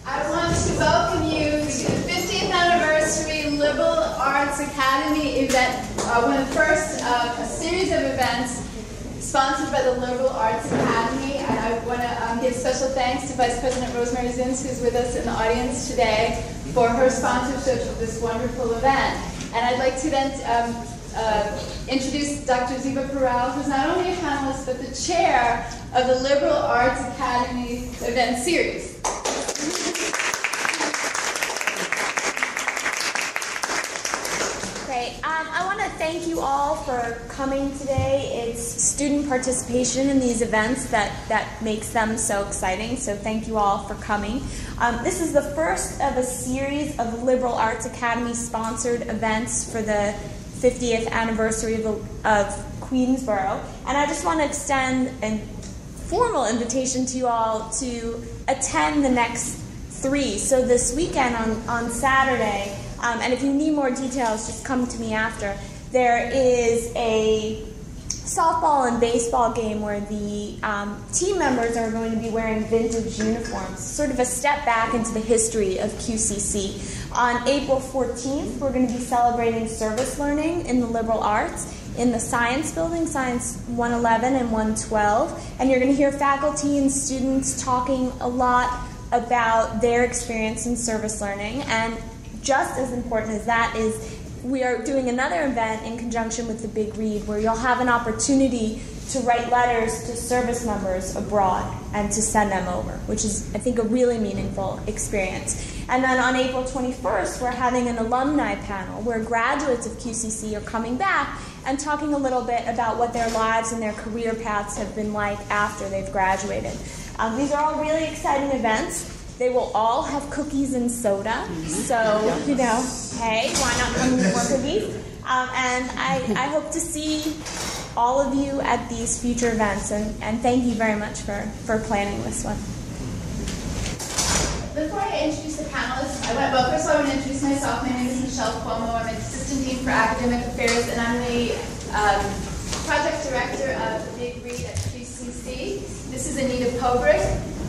I want to welcome you to the 50th anniversary Liberal Arts Academy event, one of the first of a series of events sponsored by the Liberal Arts Academy. And I want to give special thanks to Vice President Rosemary Zins, who's with us in the audience today, for her sponsorship of this wonderful event. And I'd like to then introduce Dr. Ziva Perel, who's not only a panelist, but the chair of the Liberal Arts Academy event series. Great. I want to thank you all for coming today. It's student participation in these events that makes them so exciting, so thank you all for coming. This is the first of a series of Liberal Arts Academy sponsored events for the 50th anniversary of Queensborough, and I just want to extend a formal invitation to you all to attend the next three. So this weekend on Saturday, and if you need more details, just come to me after. There is a softball and baseball game where the team members are going to be wearing vintage uniforms, sort of a step back into the history of QCC. On April 14th, we're going to be celebrating service learning in the liberal arts in the Science Building, Science 111 and 112, and you're going to hear faculty and students talking a lot about their experience in service learning. And just as important as that is, we are doing another event in conjunction with the Big Read where you'll have an opportunity to write letters to service members abroad and to send them over, which is, I think, a really meaningful experience. And then on April 21st, we're having an Alumni Panel where graduates of QCC are coming back and talking a little bit about what their lives and their career paths have been like after they've graduated. These are all really exciting events. They will all have cookies and soda, so, you know, hey, why not come with more cookies? And I hope to see all of you at these future events, and thank you very much for planning this one. Before I introduce the panelists, first of all, I want to introduce myself. My name is Michelle Cuomo. I'm an Assistant Dean for Academic Affairs, and I'm the Project Director of the Big Read at QCC. This is Anita Pobrick,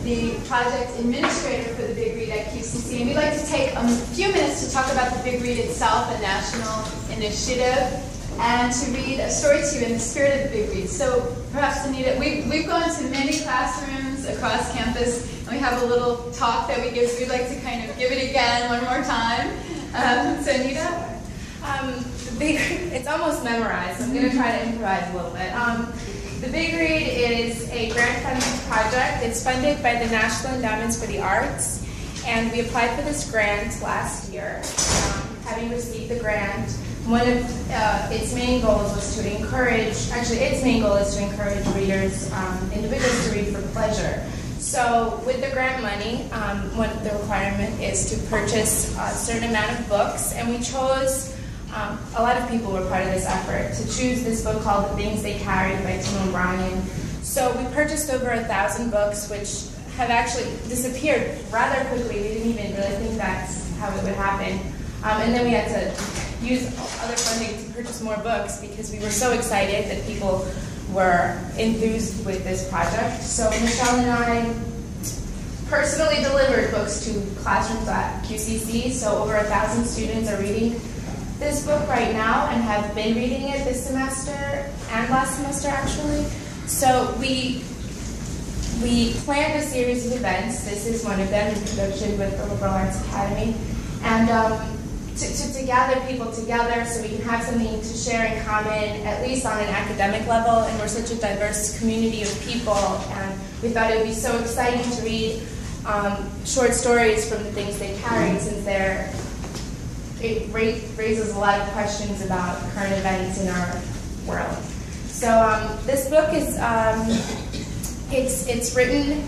the Project Administrator for the Big Read at QCC. And we'd like to take a few minutes to talk about the Big Read itself, a national initiative, and to read a story to you in the spirit of the Big Read. So perhaps, Anita, we've gone to many classrooms across campus, and we have a little talk that we give, so we'd like to kind of give it again one more time. So Anita? It's almost memorized, so I'm going to try to improvise a little bit. The Big Read is a grant-funded project. It's funded by the National Endowments for the Arts, and we applied for this grant last year. Having received the grant, one of its main goals was to encourage, its main goal is to encourage readers, individuals to read for pleasure. So with the grant money, the requirement is to purchase a certain amount of books, and we chose, a lot of people were part of this effort, to choose this book called The Things They Carried by Tim O'Brien. So we purchased over 1,000 books, which have actually disappeared rather quickly. We didn't even really think that's how it would happen. And then we had to use other funding to purchase more books because we were so excited that people were enthused with this project. So Michelle and I personally delivered books to classrooms at QCC, so over 1,000 students are reading this book right now and have been reading it this semester and last semester actually. So we planned a series of events. This is one of them in conjunction with the Liberal Arts Academy. And to gather people together so we can have something to share in common, at least on an academic level, and we're such a diverse community of people, and we thought it would be so exciting to read short stories from The Things They Carried, since it raises a lot of questions about current events in our world. So this book is, it's written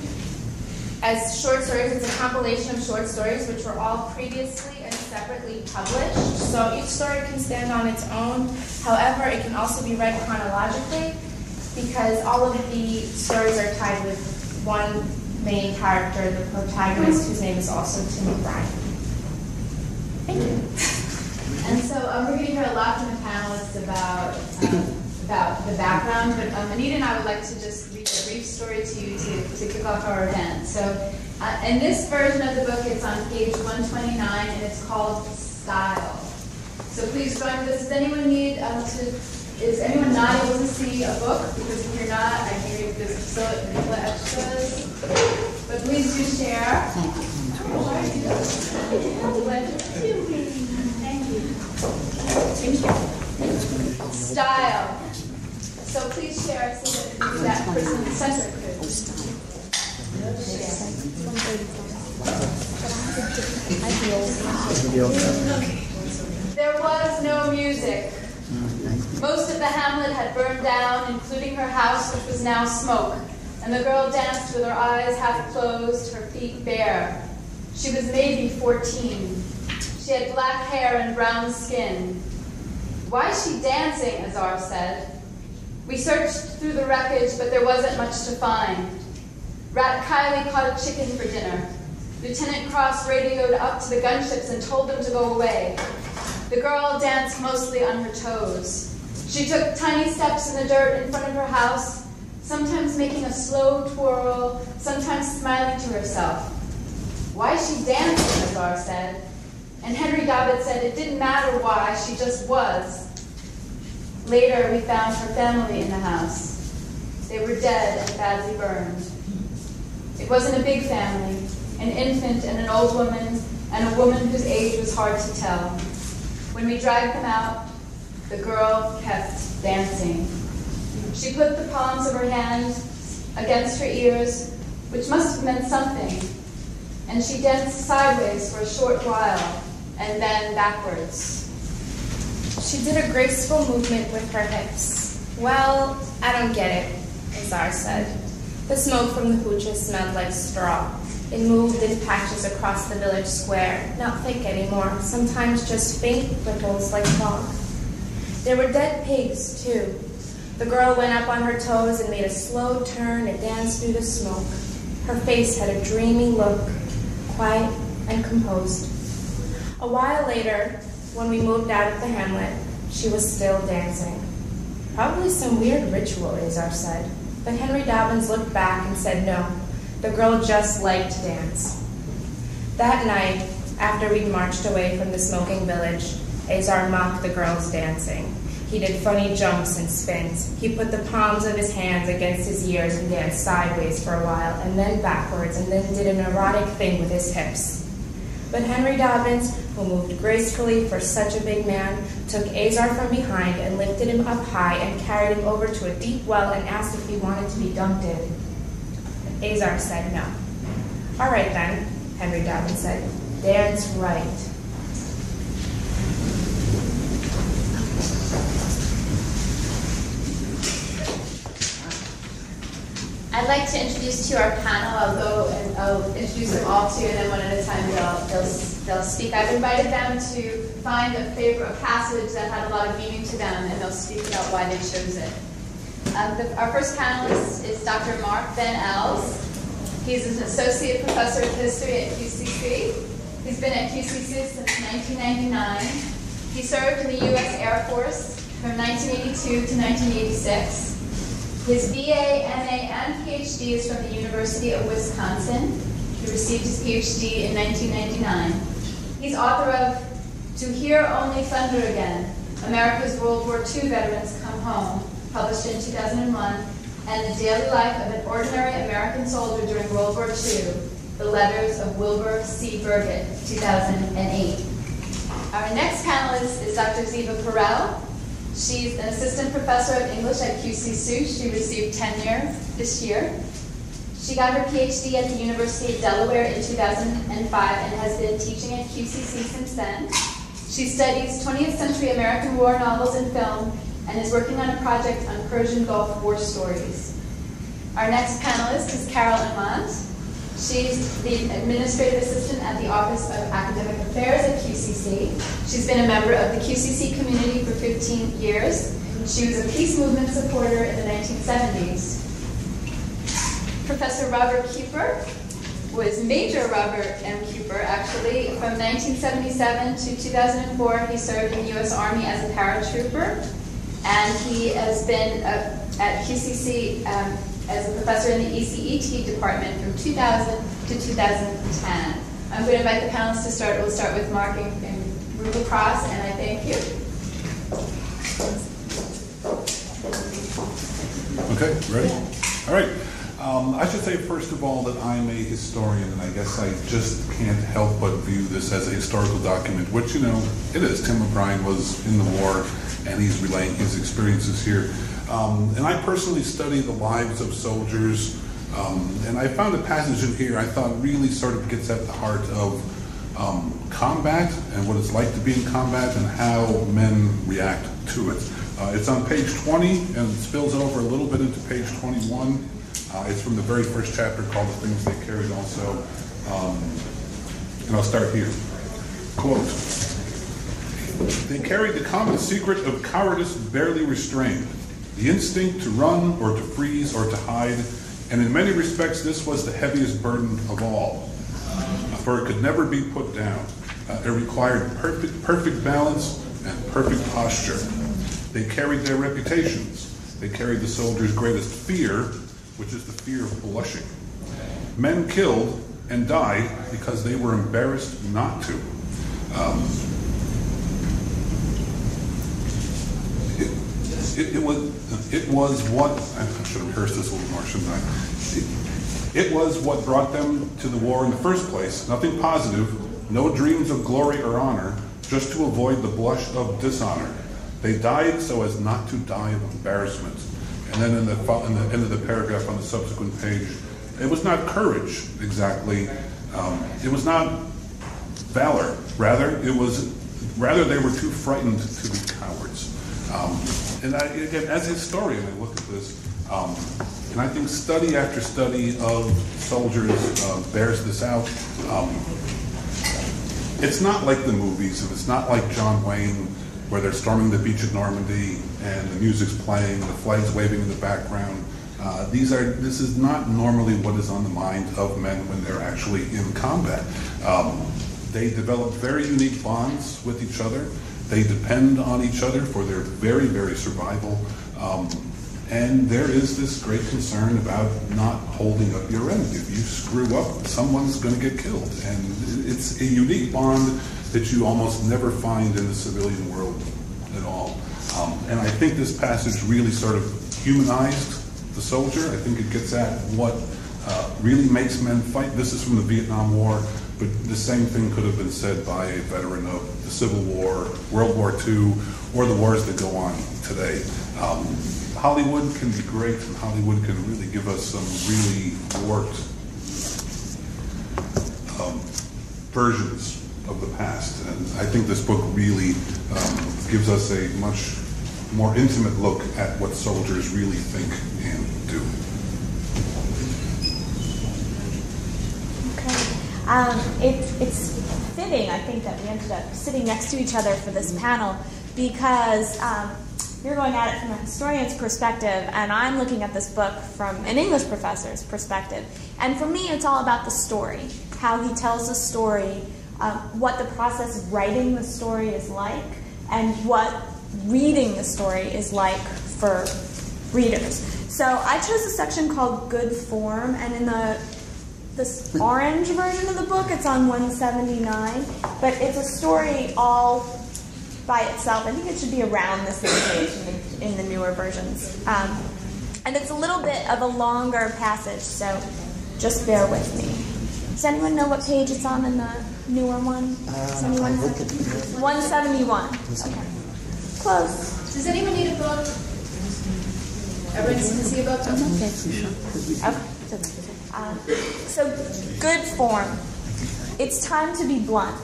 as short stories. It's a compilation of short stories which were all previously and separately published. So each story can stand on its own. However, it can also be read chronologically because all of the stories are tied with one main character, the protagonist, whose name is also Tim O'Brien. Thank you. And so we're going to hear a lot from the panelists about about the background, but Anita and I would like to just read a brief story to you to kick off our event. So in this version of the book, it's on page 129, and it's called Style. So please join with us. Does anyone is anyone not able to see a book? Because if you're not, I can read this facility extras. But please do share. Thank you. Thank you. Style. So please share so that that person in the center could. There was no music. Most of the hamlet had burned down, including her house, which was now smoke, and the girl danced with her eyes half closed, her feet bare. She was maybe 14. She had black hair and brown skin. "Why is she dancing?" Azar said. We searched through the wreckage, but there wasn't much to find. Rat Kylie caught a chicken for dinner. Lieutenant Cross radioed up to the gunships and told them to go away. The girl danced mostly on her toes. She took tiny steps in the dirt in front of her house, sometimes making a slow twirl, sometimes smiling to herself. "Why is she dancing?" Azar said. And Henry Dobbit said it didn't matter why, she just was. Later, we found her family in the house. They were dead and badly burned. It wasn't a big family, an infant and an old woman, and a woman whose age was hard to tell. When we dragged them out, the girl kept dancing. She put the palms of her hands against her ears, which must have meant something, and she danced sideways for a short while, and then backwards. She did a graceful movement with her hips. "Well, I don't get it," Azar said. The smoke from the hoochah smelled like straw. It moved in patches across the village square, not thick anymore, sometimes just faint ripples like fog. There were dead pigs, too. The girl went up on her toes and made a slow turn and danced through the smoke. Her face had a dreamy look, quiet and composed. A while later, when we moved out of the hamlet, she was still dancing. "Probably some weird ritual," Azar said. But Henry Dobbins looked back and said no. The girl just liked to dance. That night, after we'd marched away from the smoking village, Azar mocked the girl's dancing. He did funny jumps and spins. He put the palms of his hands against his ears and danced sideways for a while, and then backwards, and then did an erotic thing with his hips. But Henry Dobbins, who moved gracefully for such a big man, took Azar from behind and lifted him up high and carried him over to a deep well and asked if he wanted to be dunked in. Azar said no. "All right then," Henry Dobbins said. "Dance right." I'd like to introduce to you our panel. I'll go and I'll introduce them all to you, and then one at a time they'll speak. I've invited them to find a passage that had a lot of meaning to them, and they'll speak about why they chose it. Our first panelist is Dr. Mark Van Els. He's an associate professor of history at QCC. He's been at QCC since 1999. He served in the U.S. Air Force from 1982 to 1986. His BA, MA, and PhD is from the University of Wisconsin. He received his PhD in 1999. He's author of To Hear Only Thunder Again, America's World War II Veterans Come Home, published in 2001, and The Daily Life of an Ordinary American Soldier During World War II, The Letters of Wilbur C. Burgett, 2008. Our next panelist is Dr. Ziva Perel. She's an assistant professor of English at QCC. She received tenure this year. She got her PhD at the University of Delaware in 2005 and has been teaching at QCC since then. She studies 20th century American war novels and film and is working on a project on Persian Gulf War stories. Our next panelist is Carol Amant. She's the administrative assistant at the Office of Academic Affairs at QCC. She's been a member of the QCC community for 15 years. She was a peace movement supporter in the 1970s. Professor Robert Cooper was Major Robert M. Cooper, actually. From 1977 to 2004, he served in the U.S. Army as a paratrooper. and he has been at QCC as a professor in the ECET department from 2000 to 2010. I'm going to invite the panelists to start. We'll start with Mark and move across, and I thank you. Okay, ready? All right. I should say, first of all, that I'm a historian, and I guess I just can't help but view this as a historical document, which, you know, it is. Tim O'Brien was in the war, and he's relaying his experiences here. And I personally study the lives of soldiers, and I found a passage in here I thought really sort of gets at the heart of combat and what it's like to be in combat and how men react to it. It's on page 20 and it spills over a little bit into page 21. It's from the very first chapter called The Things They Carried also. And I'll start here. Quote, "They carried the common secret of cowardice barely restrained, the instinct to run or to freeze or to hide, and in many respects this was the heaviest burden of all, for it could never be put down. It required perfect balance and perfect posture. They carried their reputations. They carried the soldiers' greatest fear, which is the fear of blushing. Men killed and died because they were embarrassed not to. It was what, I should have rehearsed this a little more, shouldn't I? It was what brought them to the war in the first place. Nothing positive, no dreams of glory or honor, just to avoid the blush of dishonor. They died so as not to die of embarrassment." And then in the end of the paragraph on the subsequent page, it was not courage exactly. It was not valor. Rather they were too frightened to be cowards. And again, as a historian, I look at this, and I think study after study of soldiers bears this out. It's not like the movies, and it's not like John Wayne, where they're storming the beach at Normandy and the music's playing, the flag's waving in the background. This is not normally what is on the mind of men when they're actually in combat. They develop very unique bonds with each other. They depend on each other for their very, very survival. And there is this great concern about not holding up your end. If you screw up, someone's going to get killed. And it's a unique bond that you almost never find in the civilian world at all. And I think this passage really sort of humanized the soldier. I think it gets at what really makes men fight. This is from the Vietnam War, but the same thing could have been said by a veteran of the Civil War, World War II, or the wars that go on today. Hollywood can be great, and Hollywood can really give us some really warped versions of the past. And I think this book really gives us a much more intimate look at what soldiers really think and do. Okay. It's fitting, I think, that we ended up sitting next to each other for this panel because you're going at it from a historian's perspective, and I'm looking at this book from an English professor's perspective. And for me, it's all about the story, how he tells the story, what the process of writing the story is like, and what reading the story is like for readers. So I chose a section called Good Form, and in this orange version of the book, it's on 179, but it's a story all by itself. I think it should be around the same page in the newer versions. And it's a little bit of a longer passage, so just bear with me. Does anyone know what page it's on in the newer one? 171. Okay. Close. Does anyone need a book? Everyone can see a book? Okay. So, Good Form. It's time to be blunt.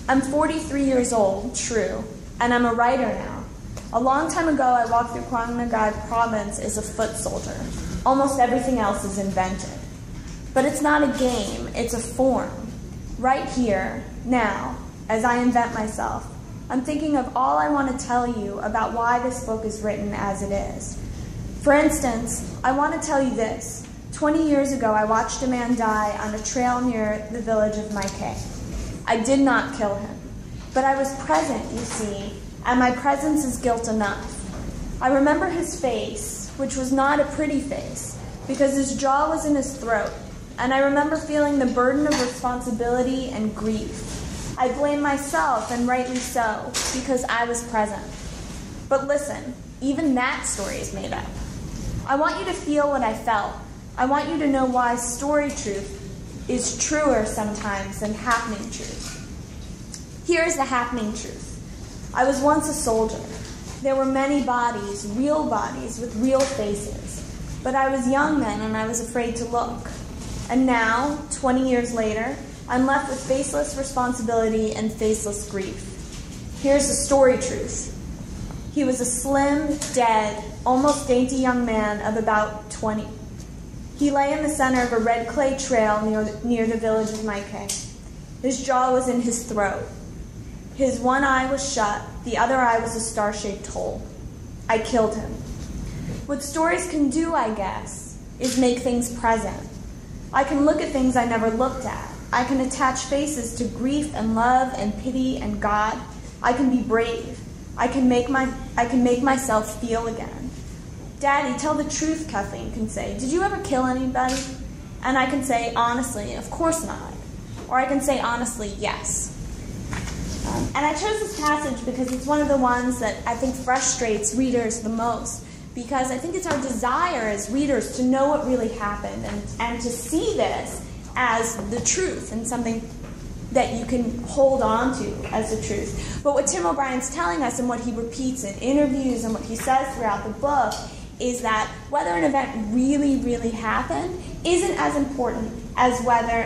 I'm 43 years old, true, and I'm a writer now. A long time ago, I walked through Quang Ngai province as a foot soldier. Almost everything else is invented. But it's not a game, it's a form. Right here, now, as I invent myself, I'm thinking of all I want to tell you about why this book is written as it is. For instance, I want to tell you this. 20 years ago, I watched a man die on a trail near the village of Mai Khe. I did not kill him, but I was present, you see, and my presence is guilt enough. I remember his face, which was not a pretty face, because his jaw was in his throat, and I remember feeling the burden of responsibility and grief. I blame myself, and rightly so, because I was present. But listen, even that story is made up. I want you to feel what I felt. I want you to know why story truth is truer sometimes than happening truth. Here's the happening truth. I was once a soldier. There were many bodies, real bodies with real faces. But I was young then and I was afraid to look. And now, 20 years later, I'm left with faceless responsibility and faceless grief. Here's the story truth. He was a slim, dead, almost dainty young man of about 20. He lay in the center of a red clay trail near the village of Maike. His jaw was in his throat. His one eye was shut, the other eye was a star-shaped hole. I killed him. What stories can do, I guess, is make things present. I can look at things I never looked at. I can attach faces to grief and love and pity and God. I can be brave. I can make myself feel again. Daddy, tell the truth, Kathleen can say. Did you ever kill anybody? And I can say, honestly, of course not. Or I can say, honestly, yes. And I chose this passage because it's one of the ones that I think frustrates readers the most, because I think it's our desire as readers to know what really happened and to see this as the truth and something that you can hold on to as the truth. But what Tim O'Brien's telling us and what he repeats in interviews and what he says throughout the book is that whether an event really, really happened isn't as important as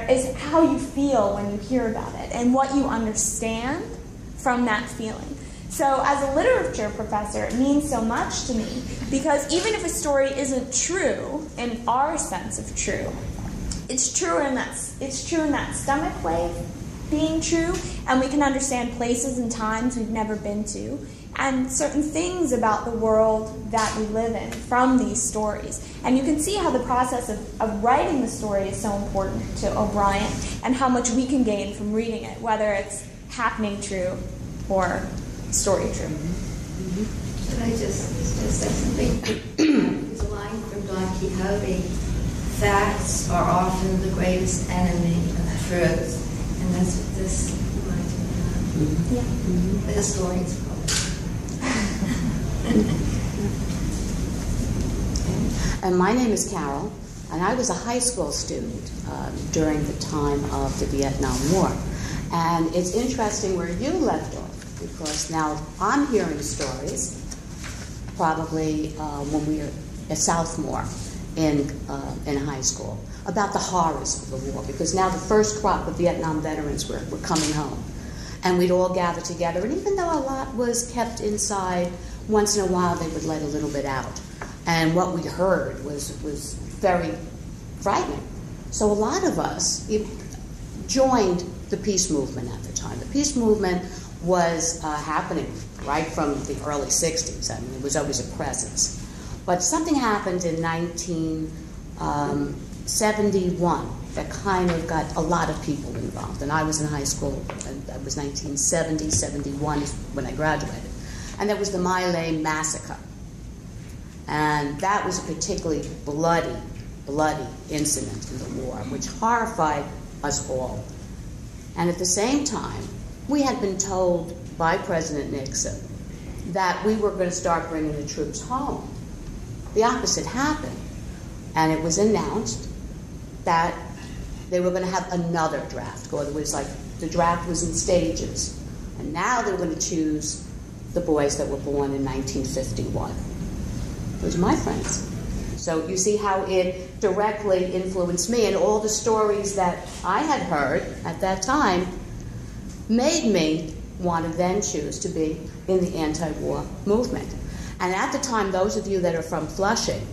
is how you feel when you hear about it and what you understand from that feeling. So as a literature professor, it means so much to me because even if a story isn't true in our sense of true, it's true in that stomach way being true, and we can understand places and times we've never been to, and certain things about the world that we live in from these stories. And you can see how the process of writing the story is so important to O'Brien and how much we can gain from reading it, whether it's happening true or story true. Should I just say something? There's a line from Don Quixote: facts are often the greatest enemy of truth. And that's what this reminds me of. Yeah. The historian's problem. And my name is Carol, and I was a high school student during the time of the Vietnam War. And it's interesting where you left off, because now I'm hearing stories, probably when we were a sophomore in high school, about the horrors of the war, because now the first crop of Vietnam veterans were coming home. And we'd all gather together, and even though a lot was kept inside, once in a while they would let a little bit out. And what we heard was very frightening. So a lot of us joined the peace movement at the time. The peace movement was happening right from the early 60s. I mean, it was always a presence. But something happened in 1971 that kind of got a lot of people involved. And I was in high school, and that was 1970, 71 when I graduated. And that was the Lai Massacre. And that was a particularly bloody incident in the war, which horrified us all. And at the same time, we had been told by President Nixon that we were going to start bringing the troops home. The opposite happened. And it was announced that they were going to have another draft. It was like the draft was in stages. And now they were going to choose the boys that were born in 1951. Those are my friends. So you see how it directly influenced me, and all the stories that I had heard at that time made me want to then choose to be in the anti-war movement. And at the time, those of you that are from Flushing,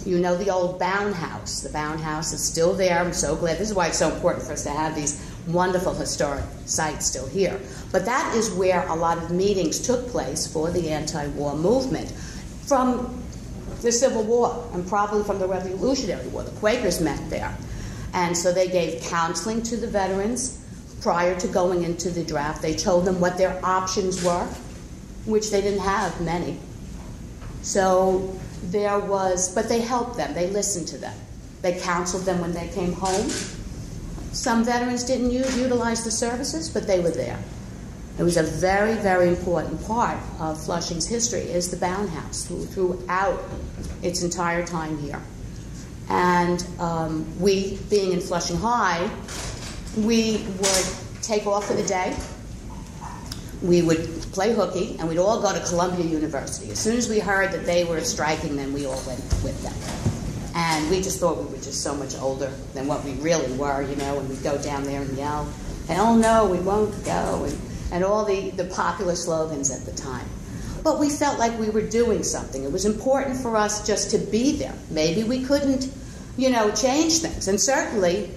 you know the old Bound House. The Bound House is still there. I'm so glad. This is why it's so important for us to have these wonderful historic sites still here. But that is where a lot of meetings took place for the anti-war movement from the Civil War and probably from the Revolutionary War. The Quakers met there. And so they gave counseling to the veterans prior to going into the draft. They told them what their options were, which they didn't have many. So there was, but they helped them. They listened to them. They counseled them when they came home. Some veterans didn't utilize the services, but they were there. It was a very, very important part of Flushing's history, is the Bound House throughout its entire time here. And we, being in Flushing High, we would take off for the day. We would play hooky, and we'd all go to Columbia University. As soon as we heard that they were striking, then we all went with them. And we just thought we were just so much older than what we really were, you know, and we'd go down there and yell, hell no, we won't go, and all the popular slogans at the time. But we felt like we were doing something. It was important for us just to be there. Maybe we couldn't, you know, change things. And certainly,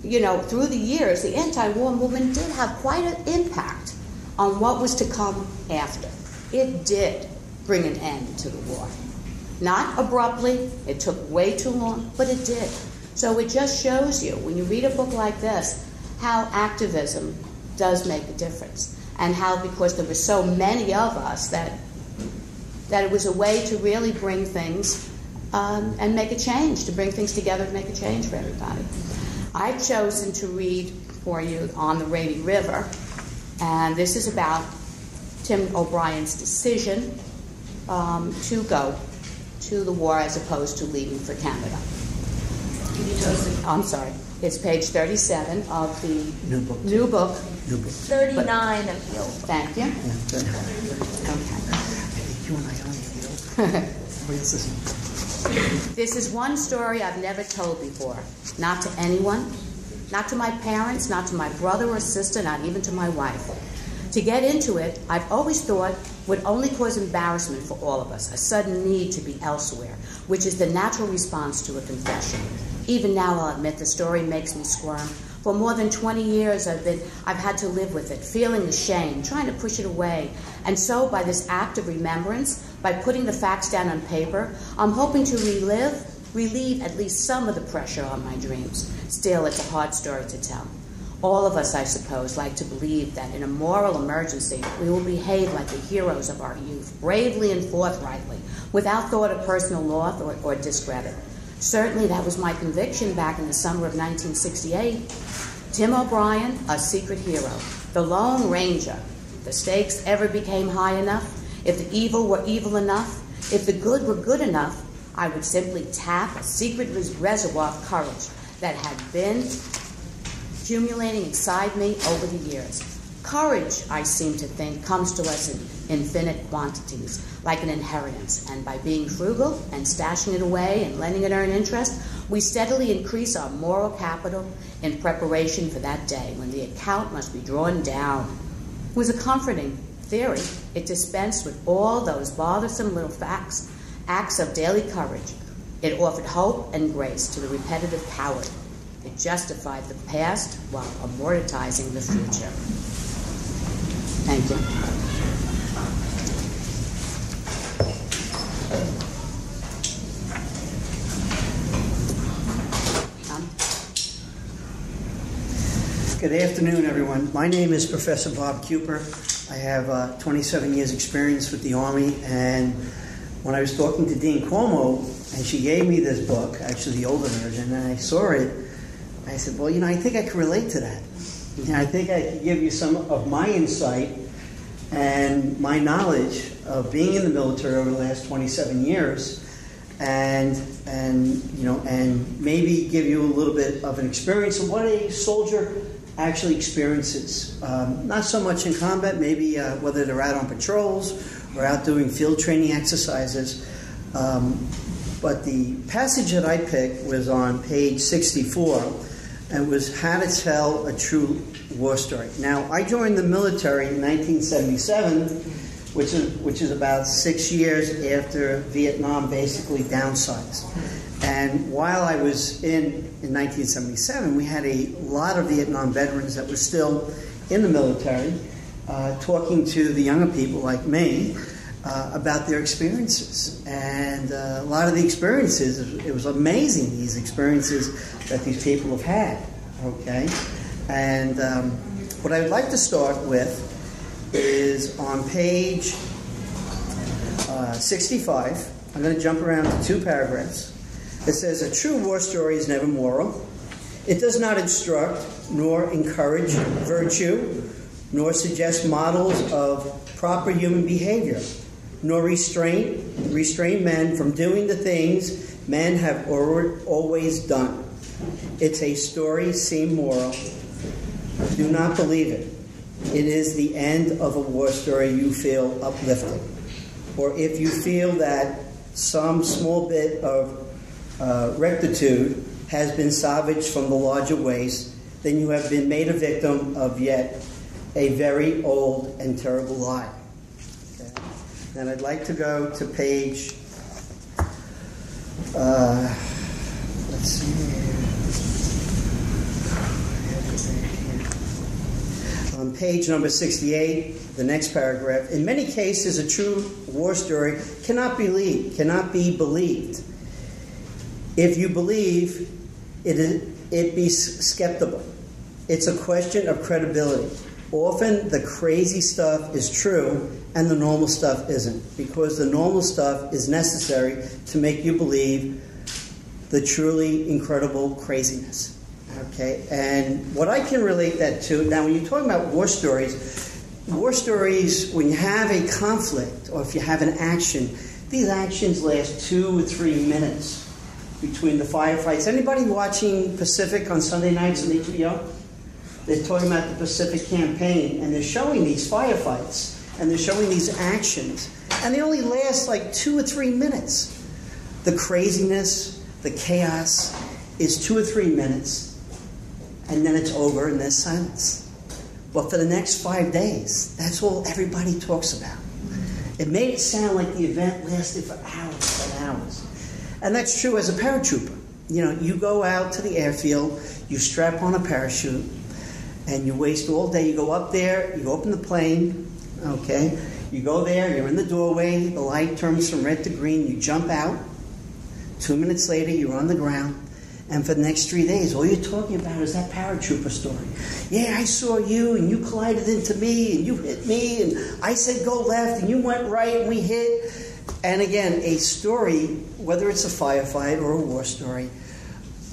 you know, through the years, the anti-war movement did have quite an impact on what was to come after. It did bring an end to the war. Not abruptly, it took way too long, but it did. So it just shows you, when you read a book like this, how activism does make a difference. And how, because there were so many of us, that it was a way to really bring things and make a change, to bring things together and make a change for everybody. I've chosen to read for you On the Rainy River, and this is about Tim O'Brien's decision to go to the war as opposed to leaving for Canada. I'm sorry. It's page 37 of the new book. 39 of the old. Thank you. Okay. This is one story I've never told before. Not to anyone, not to my parents, not to my brother or sister, not even to my wife. To get into it, I've always thought, would only cause embarrassment for all of us, a sudden need to be elsewhere, which is the natural response to a confession. Even now, I'll admit, the story makes me squirm. For more than 20 years, I've had to live with it, feeling the shame, trying to push it away. And so, by this act of remembrance, by putting the facts down on paper, I'm hoping to relieve at least some of the pressure on my dreams. Still, it's a hard story to tell. All of us, I suppose, like to believe that in a moral emergency, we will behave like the heroes of our youth, bravely and forthrightly, without thought of personal loss or discredit. Certainly, that was my conviction back in the summer of 1968. Tim O'Brien, a secret hero, the Lone Ranger. If the stakes ever became high enough, if the evil were evil enough, if the good were good enough, I would simply tap a secret reservoir of courage that had been accumulating inside me over the years. Courage, I seem to think, comes to us in infinite quantities, like an inheritance, and by being frugal and stashing it away and letting it earn interest, we steadily increase our moral capital in preparation for that day when the account must be drawn down. It was a comforting theory. It dispensed with all those bothersome little acts of daily courage. It offered hope and grace to the repetitive coward. It justified the past while immortalizing the future. Thank you. Good afternoon, everyone. My name is Professor Bob Cooper. I have 27 years experience with the Army, and when I was talking to Dean Cuomo, and she gave me this book, actually the older version, and I saw it, I said, well, you know, I think I could relate to that. You know, I think I could give you some of my insight and my knowledge of being in the military over the last 27 years, and you know, and maybe give you a little bit of an experience of what a soldier actually experiences. Not so much in combat, maybe whether they're out on patrols or out doing field training exercises. But the passage that I picked was on page 64, and was How to Tell a True War Story. Now, I joined the military in 1977, which is about 6 years after Vietnam basically downsized. And while I was in 1977, we had a lot of Vietnam veterans that were still in the military, talking to the younger people like me about their experiences. And a lot of the experiences, it was amazing, these experiences that these people have had, okay? And what I would like to start with is on page 65. I'm going to jump around to 2 paragraphs. It says, a true war story is never moral. It does not instruct nor encourage virtue, nor suggest models of proper human behavior, nor restrain men from doing the things men have always done. It's a story seem moral. Do not believe it. It is the end of a war story you feel uplifting. Or if you feel that some small bit of rectitude has been salvaged from the larger waste, then you have been made a victim of yet a very old and terrible lie. Okay. Then I'd like to go to page, let's see here. On page number 68, the next paragraph. In many cases, a true war story cannot be believed. If you believe it be skeptical. It's a question of credibility. Often the crazy stuff is true and the normal stuff isn't, because the normal stuff is necessary to make you believe the truly incredible craziness. Okay, and what I can relate that to, now when you're talking about war stories, when you have a conflict or if you have an action, these actions last 2 or 3 minutes between the firefights. Anybody watching Pacific on Sunday nights on HBO? They're talking about the Pacific campaign, and they're showing these firefights, and they're showing these actions, and they only last like 2 or 3 minutes. The craziness, the chaos is 2 or 3 minutes, and then it's over, and there's silence. But for the next 5 days, that's all everybody talks about. It made it sound like the event lasted for hours and hours. And that's true as a paratrooper. You know, you go out to the airfield, you strap on a parachute, and you waste all day. You go up there, you open the plane, okay? You go there, you're in the doorway, the light turns from red to green, you jump out. 2 minutes later, you're on the ground. And for the next 3 days, all you're talking about is that paratrooper story. Yeah, I saw you, and you collided into me, and you hit me, and I said go left, and you went right, and we hit. And again, a story, whether it's a firefight or a war story,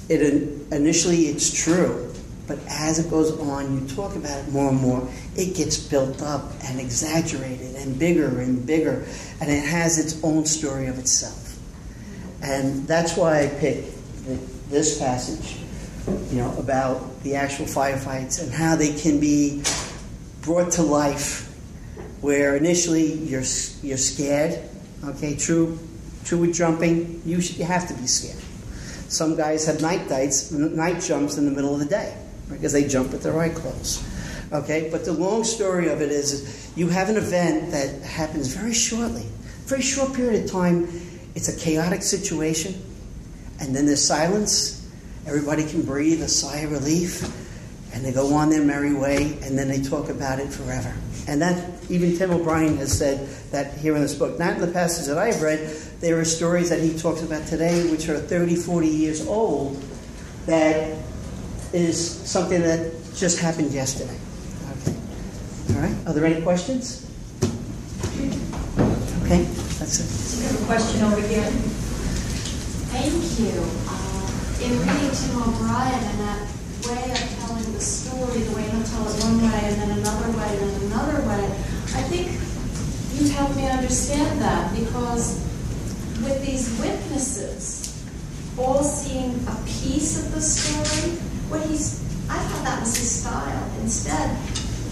initially it's true. But as it goes on, you talk about it more and more, it gets built up and exaggerated and bigger, and it has its own story of itself. And that's why I picked this passage, about the actual firefights and how they can be brought to life, where initially you're scared. Okay, true with jumping, you have to be scared. Some guys have night jumps in the middle of the day, because they jump with their eye closed. Okay, but the long story of it is you have an event that happens very shortly, very short period of time. It's a chaotic situation, and then there's silence. Everybody can breathe a sigh of relief, and they go on their merry way, and then they talk about it forever. And that, even Tim O'Brien has said that here in this book. Not in the passage that I've read, there are stories that he talks about today which are 30, 40 years old that is something that just happened yesterday. Okay. All right. Are there any questions? Okay. That's it. So you have a question over here. Thank you. In reading Tim O'Brien and that way of telling the story, the way he'll tell it one way and then another way and then another way, I think you've helped me understand that, because with these witnesses all seeing a piece of the story, I thought that was his style. Instead,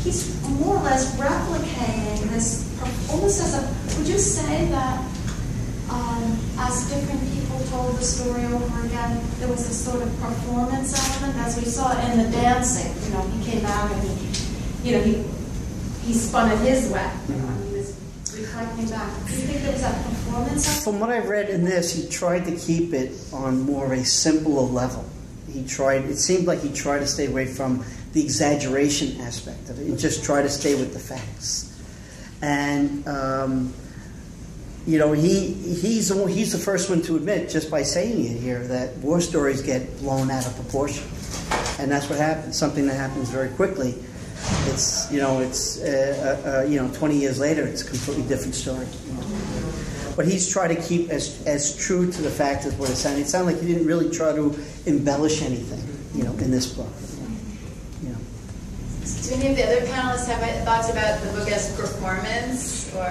he's more or less replicating this, almost as would you say that as different people told the story over again, there was a sort of performance element, as we saw in the dancing. He came out and he spun it his way. He was reflecting back. Do you think there was a performance element? From what I read in this, he tried to keep it on more of a simpler level. It seemed like he tried to stay away from the exaggeration aspect of it and just try to stay with the facts. And he's the first one to admit, just by saying it here, that war stories get blown out of proportion, and that's what happens. Something that happens very quickly. It's 20 years later, it's a completely different story. but he's tried to keep as true to the fact as what it sounded. It sounded like he didn't really try to embellish anything, in this book. Do any of the other panelists have thoughts about the book as performance, or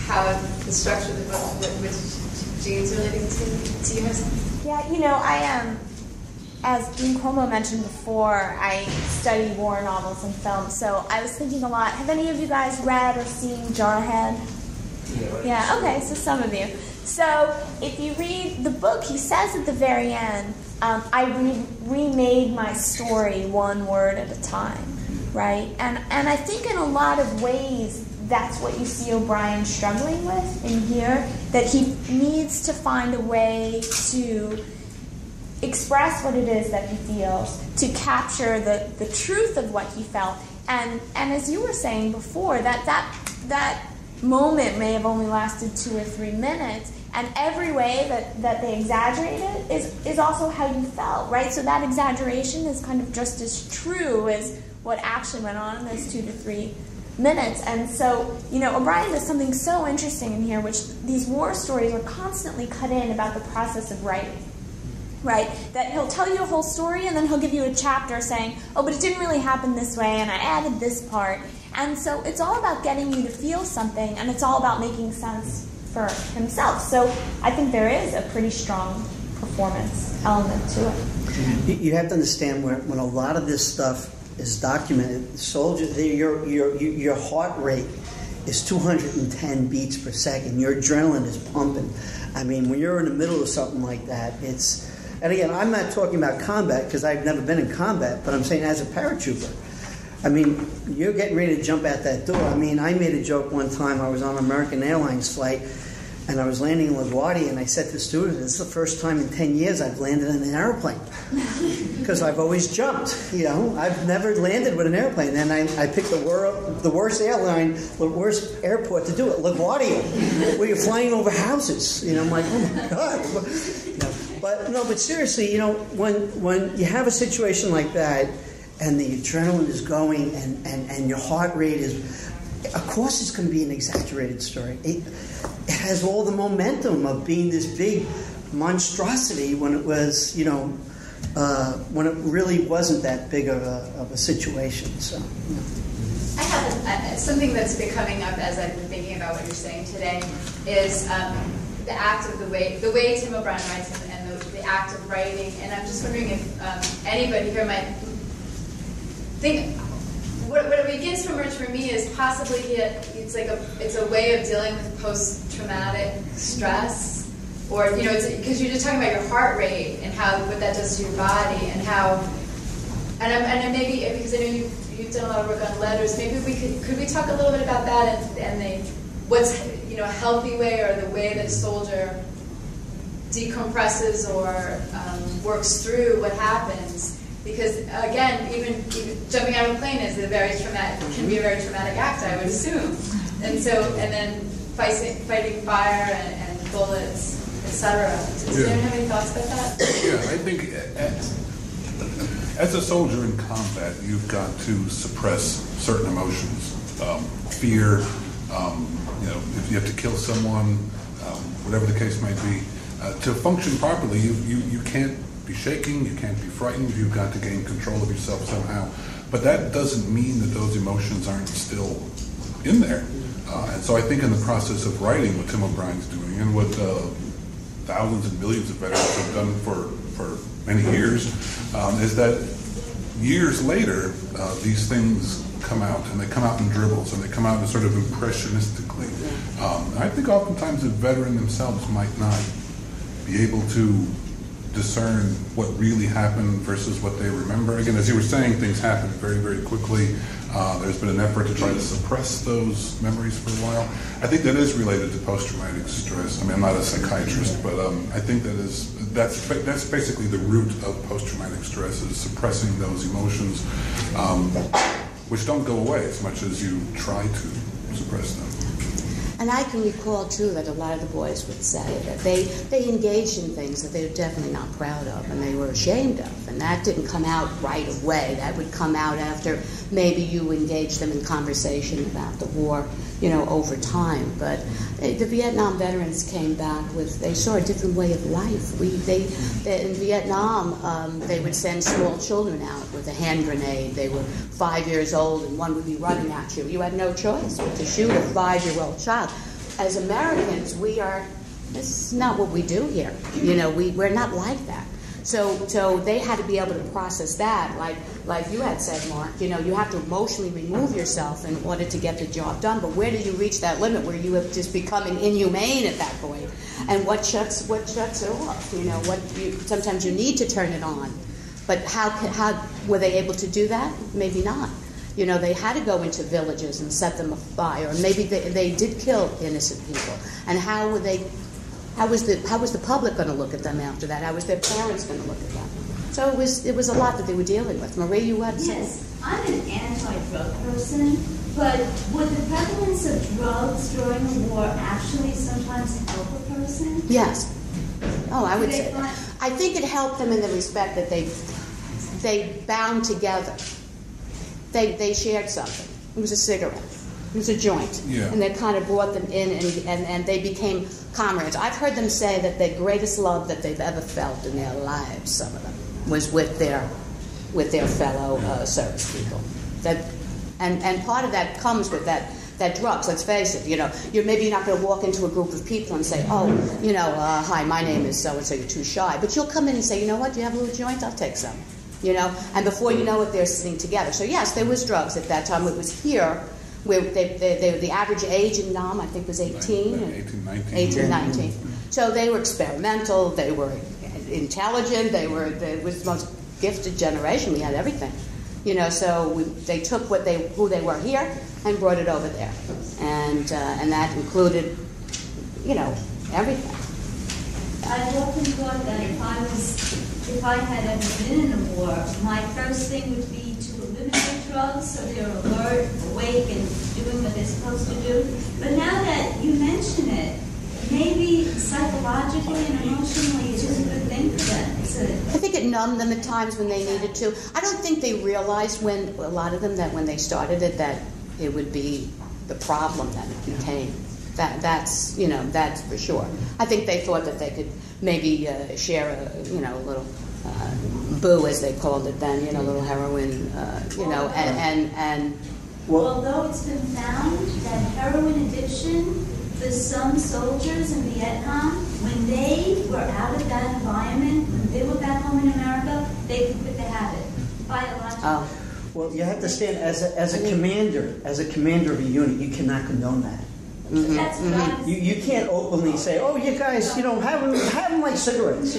how the structure of the book, which Jean's relating to you? Yeah, I am. As Dean Cuomo mentioned before, I study war novels and film, so I was thinking a lot. Have any of you guys read or seen Jarhead? Yeah, okay, so some of you. So if you read the book, he says at the very end, I remade my story one word at a time, right? And I think in a lot of ways, that's what you see O'Brien struggling with in here, that he needs to find a way to express what it is that he feels, to capture the truth of what he felt. And as you were saying before, that moment may have only lasted 2 or 3 minutes, and every way that they exaggerate it is also how you felt, right? So that exaggeration is kind of just as true as what actually went on in those 2 to 3 minutes. And so, O'Brien does something so interesting in here, which these war stories are constantly cut in about the process of writing, right? That he'll tell you a whole story, and then he'll give you a chapter saying, oh, but it didn't really happen this way, and I added this part. And so it's all about getting you to feel something, and it's all about making sense for himself. So I think there is a pretty strong performance element to it. You have to understand when a lot of this stuff is documented, your heart rate is 210 beats per second. Your adrenaline is pumping. I mean, when you're in the middle of something like that, and again, I'm not talking about combat because I've never been in combat, but I'm saying as a paratrooper, I mean, you're getting ready to jump out that door. I mean, I made a joke one time. I was on an American Airlines flight, and I was landing in LaGuardia, and I said to the stewardess, this is the first time in 10 years I've landed in an airplane. Because I've always jumped, I've never landed with an airplane. And I picked the worst airline, the worst airport to do it, LaGuardia, where you're flying over houses. I'm like, oh my God. But seriously, when you have a situation like that, and the adrenaline is going, and your heart rate is, of course it's going to be an exaggerated story. It has all the momentum of being this big monstrosity when it was, when it really wasn't that big of a situation. So, I have something that's been coming up as I've been thinking about what you're saying today is the act of the way Tim O'Brien writes and the act of writing. And I'm just wondering if anybody here might think what begins to emerge for me is possibly it's a way of dealing with post-traumatic stress, or because you're just talking about your heart rate and what that does to your body, and maybe because I know you've done a lot of work on letters, maybe could we talk a little bit about that and what's a healthy way, or the way that a soldier decompresses or works through what happens. Because again, even jumping out of a plane can be a very traumatic act, I would assume. And then fighting fire and bullets, etc. Does anyone have any thoughts about that? Yeah, I think as a soldier in combat, you've got to suppress certain emotions, fear. If you have to kill someone, whatever the case might be, to function properly, you can't be shaking, you can't be frightened, you've got to gain control of yourself somehow. But that doesn't mean that those emotions aren't still in there. And so I think in the process of writing what Tim O'Brien's doing, and what thousands and millions of veterans have done for many years, is that years later, these things come out, and they come out in dribbles, and they come out in sort of impressionistically. I think oftentimes the veteran themselves might not be able to discern what really happened versus what they remember. Again, as you were saying, things happen very, very quickly. There's been an effort to try to suppress those memories for a while. I think that is related to post-traumatic stress. I mean, I'm not a psychiatrist, but I think that's basically the root of post-traumatic stress, is suppressing those emotions, which don't go away as much as you try to suppress them. And I can recall, too, that a lot of the boys would say that they engaged in things that they were definitely not proud of and they were ashamed of. And that didn't come out right away. That would come out after maybe you engaged them in conversation about the war over time. But the Vietnam veterans came back they saw a different way of life. In Vietnam, they would send small children out with a hand grenade. They were 5 years old and one would be running at you. You had no choice but to shoot a 5-year-old child. As Americans, this is not what we do here. We're not like that. So they had to be able to process that, like you had said, Mark. You have to emotionally remove yourself in order to get the job done. But where do you reach that limit where you have just becoming inhumane at that point? And what shuts it off? Sometimes you need to turn it on. But how were they able to do that? Maybe not. They had to go into villages and set them afire. Or maybe they did kill innocent people. And how was the public going to look at them after that? How was their parents going to look at them? So it was a lot that they were dealing with. Marie, you had to say? Yes, I'm an anti-drug person, but would the prevalence of drugs during the war actually sometimes help a person? Yes. Oh, I would say that. I think it helped them in the respect that they bound together. They shared something. It was a cigarette. It was a joint. Yeah. And they kind of brought them in, and they became comrades. I've heard them say that the greatest love that they've ever felt in their lives, some of them, was with their fellow service people. And part of that comes with that drugs. Let's face it. You're maybe not going to walk into a group of people and say, hi, my name is so and so. You're too shy, but you'll come in and say, you know what? Do you have a little joint? I'll take some. And before you know it, they're sitting together. So yes, there was drugs at that time. It was here. Where the average age in Nam, I think, was 18. 18, 19. So they were experimental, they were intelligent, they was the most gifted generation. We had everything. So they took who they were here and brought it over there. And that included, everything. I've often thought that if I had ever been in a war, my first thing would be to eliminate drugs so they're alert, awake, and doing what they're supposed to do. But now that you mention it, maybe psychologically and emotionally it is a good thing for them. I think it numbed them at times when they needed to. I don't think they realized a lot of them, that when they started it, that it would be the problem that it became. That's for sure. I think they thought that they could maybe share a little boo, as they called it then, a little heroin, although it's been found that heroin addiction for some soldiers in Vietnam, when they were out of that environment, when they were back home in America, they could quit the habit biologically. Oh. Well, you have to stand as a commander of a unit. You cannot condone that. Mm-hmm. That's what You can't openly say, "Oh, you guys, have them like cigarettes."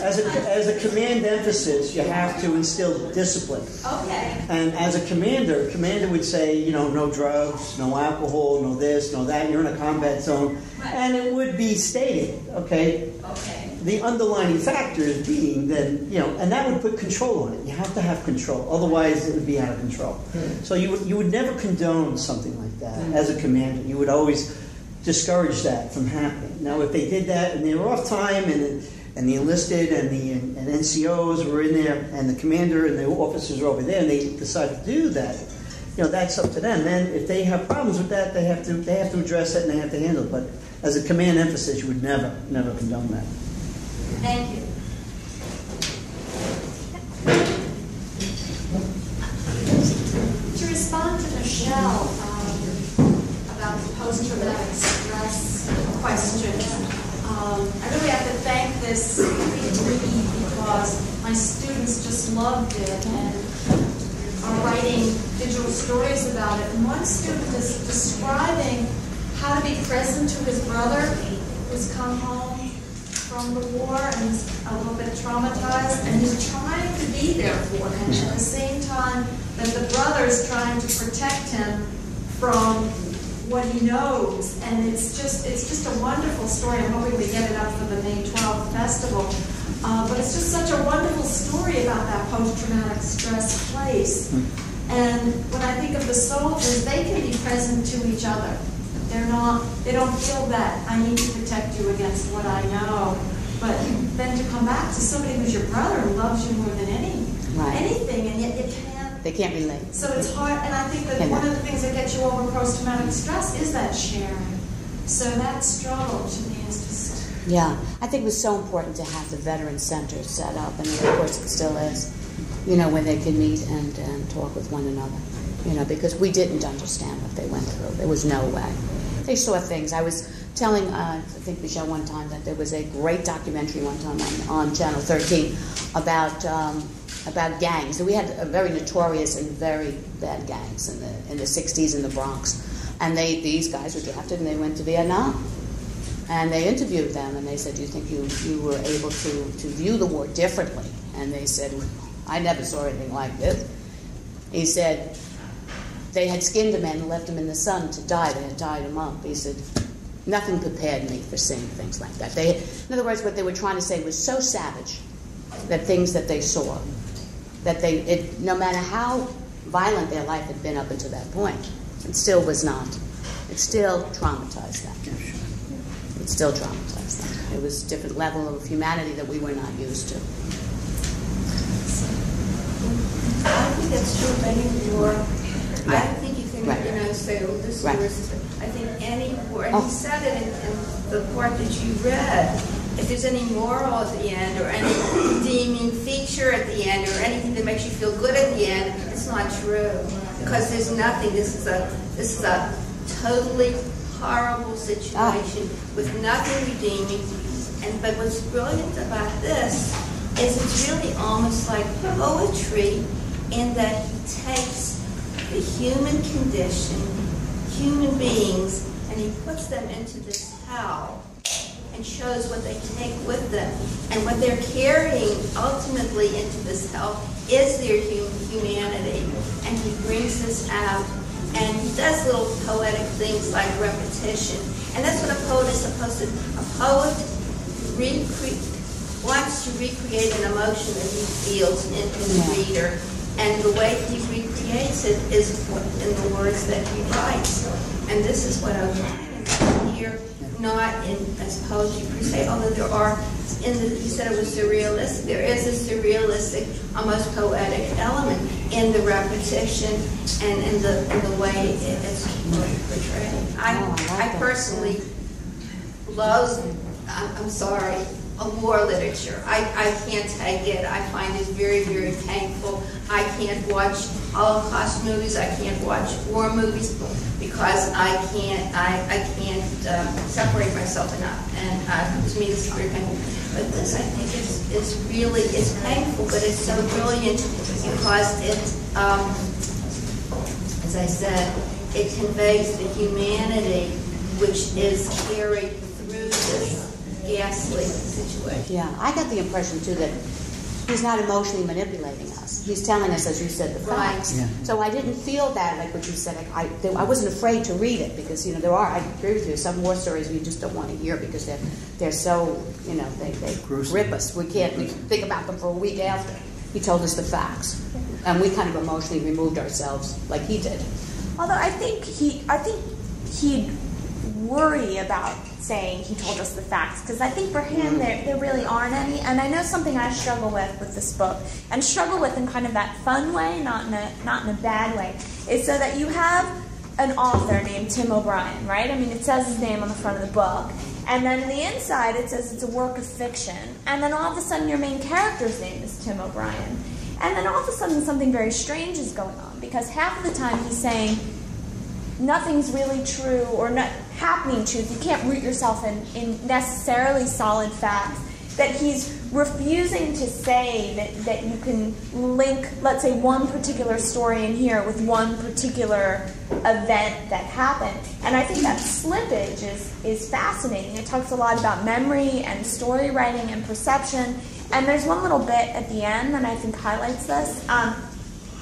As a command emphasis, you have to instill discipline. Okay. And as a commander would say, no drugs, no alcohol, no this, no that. You're in a combat zone, Right. and it would be stated, okay. Okay. The underlying factors being that, and that would put control on it. You have to have control, otherwise it would be out of control. So you would never condone something like that as a commander. You would always discourage that from happening. Now, if they did that and they were off time, and the enlisted and the NCOs were in there, and the commander and the officers were over there, and they decided to do that, that's up to them. Then, if they have problems with that, they have to address it and they have to handle it. But as a command emphasis, you would never condone that. Thank you. To respond to Michelle about the post-traumatic stress question, I really have to thank this degree because my students just loved it and are writing digital stories about it. And one student is describing how to be present to his brother who's come home from the war and he's a little bit traumatized, and he's trying to be there for him at the same time that the brother is trying to protect him from what he knows. And it's just a wonderful story. I'm hoping we get it up for the May 12th festival. But it's just such a wonderful story about that post-traumatic stress place. And when I think of the soldiers, they can be present to each other. They don't feel that I need to protect you against what I know. But then to come back to somebody who's your brother who loves you more than anything, and yet you can't They can't relate. So it's hard, and I think that one of the things that gets you over post-traumatic stress is that sharing. So that struggle to me is just... Yeah, I think it was so important to have the veteran center set up, and of course it still is, where they could meet and talk with one another, because we didn't understand what they went through. There was no way. They saw things. I was telling, I think, Michelle one time that there was a great documentary one time on Channel 13 about gangs. So we had a very notorious and very bad gangs in the 60s in the Bronx. And these guys were drafted and they went to Vietnam. And they interviewed them and they said, do you think you were able to view the war differently? And they said, I never saw anything like this. He said, they had skinned a man and left him in the sun to die. They had tied him up. He said, nothing prepared me for seeing things like that. In other words, what they were trying to say was so savage that things that they saw, that no matter how violent their life had been up until that point, it still was not. It still traumatized them. It still traumatized them. It was a different level of humanity that we were not used to. I think that's true of any war. I don't think you can, say, oh, this war is... I think any war, and he said it in the part that you read, if there's any moral at the end or any redeeming feature at the end or anything that makes you feel good at the end, it's not true. Because there's nothing. This is a totally horrible situation with nothing redeeming. But what's brilliant about this is it's really almost like poetry in that he takes the human condition, human beings, and he puts them into this hell and shows what they take with them. And what they're carrying ultimately into this hell is their humanity. And he brings this out. And he does little poetic things like repetition. And that's what a poet is supposed to do. A poet wants to recreate an emotion that he feels in his reader. And the way he recreates it is in the words that he writes. And this is what I'm trying to do here, not as poetry per se, although there are, he said it was surrealistic. There is a surrealistic, almost poetic element in the repetition and in the way it's portrayed. I personally love, I'm sorry, war literature. I can't take it. I find it very, very painful. I can't watch Holocaust movies. I can't watch war movies because I can't separate myself enough. And to me, this is very painful. But this, I think, is really painful, but it's so brilliant because it, as I said, it conveys the humanity which is carried through this ghastly situation. Yeah, I got the impression, too, that he's not emotionally manipulating us. He's telling us, as you said, the facts. Right. Yeah. So I didn't feel that, like what you said. I wasn't afraid to read it because, there are, I agree with you, some war stories we just don't want to hear because they're so, they grip us. We think about them for a week after. He told us the facts. And we kind of emotionally removed ourselves like he did. Although I think he'd worry about saying he told us the facts, because I think for him there really aren't any. And I know something I struggle with this book, and struggle with in kind of that fun way, not in a bad way, is so that you have an author named Tim O'Brien, right? I mean, it says his name on the front of the book, and then on the inside it says it's a work of fiction, and then all of a sudden your main character's name is Tim O'Brien, and then all of a sudden something very strange is going on, because half of the time he's saying nothing's really true or not happening truth. You can't root yourself in necessarily solid facts. That he's refusing to say that you can link, let's say, one particular story in here with one particular event that happened. And I think that slippage is fascinating. It talks a lot about memory and story writing and perception. And there's one little bit at the end that I think highlights this.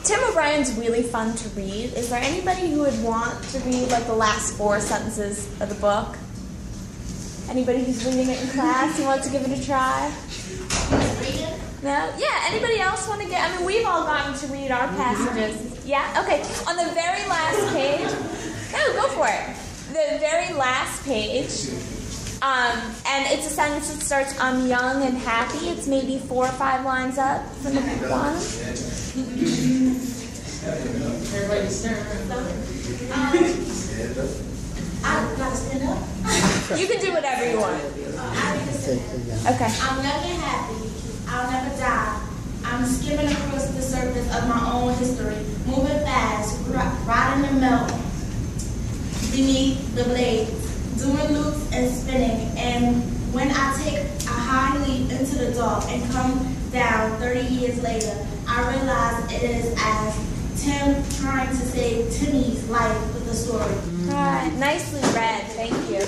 Tim O'Brien's really fun to read. Is there anybody who would want to read like the last 4 sentences of the book? Anybody who's reading it in class who wants to give it a try? Read it? No? Yeah, anybody else want to get, I mean, we've all gotten to read our passages. Yeah? Okay. On the very last page, no, go for it. The very last page, and it's a sentence that starts, I'm young and happy. It's maybe 4 or 5 lines up from the bottom. Everybody stand up. I gotta stand up. You can do whatever you want. Okay. I'm young and happy. I'll never die. I'm skimming across the surface of my own history, moving fast, riding the melt beneath the blades, doing loops and spinning. And when I take a high leap into the dark and come down 30 years later, I realize it is as Tim trying to save Timmy's life with the story. Nicely read. Thank you.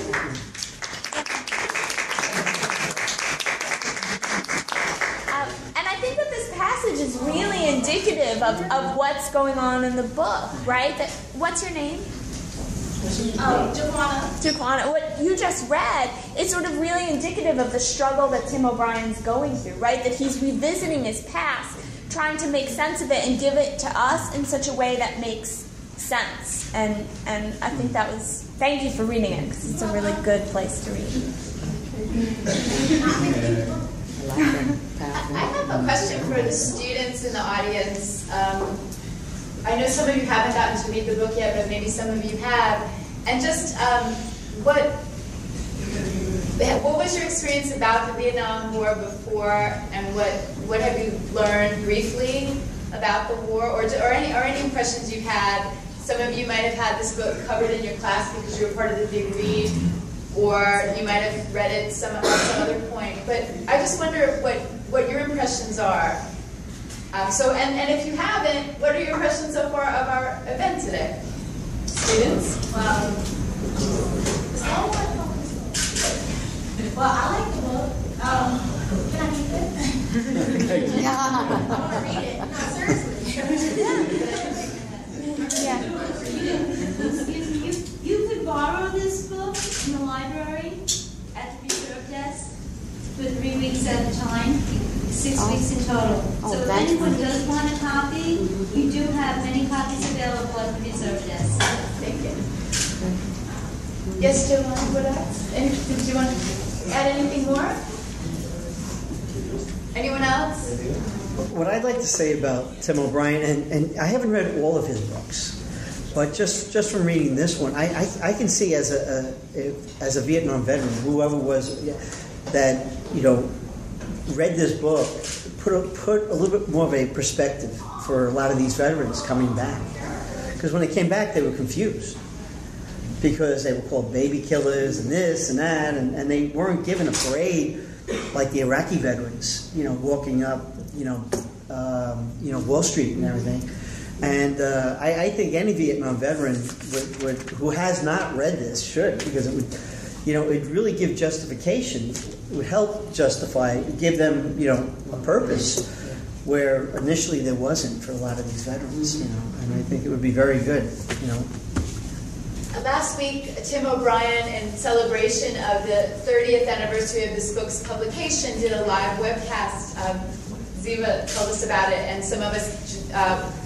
And I think that this passage is really indicative of what's going on in the book, right? What's your name? Jaquana. What you just read is sort of really indicative of the struggle that Tim O'Brien's going through, right? That he's revisiting his past, trying to make sense of it and give it to us in such a way that makes sense. And I think that was, thank you for reading it, because it's a really good place to read. I have a question for the students in the audience. I know some of you haven't gotten to read the book yet, but maybe some of you have. And just what was your experience about the Vietnam War before, and what have you learned briefly about the war, or any impressions you've had? Some of you might have had this book covered in your class because you were part of the big read, or you might have read it at some other point. But I just wonder what your impressions are. And if you haven't, what are your impressions so far of our event today? Students? Well, I like the book. Can I keep it? I want to read it. No, seriously. You could borrow this book in the library at the reserve desk for 3 weeks at a time, 6 weeks in total. So if anyone does want a copy, we do have many copies available at the reserve desk. Thank you. Yes, Joanne, what else? Did you want to add anything more? Anyone else? What I'd like to say about Tim O'Brien, and I haven't read all of his books, but just from reading this one, I can see as a Vietnam veteran, whoever was that read this book, put a little bit more of a perspective for a lot of these veterans coming back, because when they came back, they were confused because they were called baby killers and this and that, and they weren't given a parade like the Iraqi veterans, walking up, Wall Street and everything. And I think any Vietnam veteran who has not read this should, because it would, it'd really give justification. It would help justify, give them, a purpose where initially there wasn't for a lot of these veterans, And I think it would be very good, Last week, Tim O'Brien, in celebration of the 30th anniversary of this book's publication, did a live webcast. Ziva told us about it, and some of us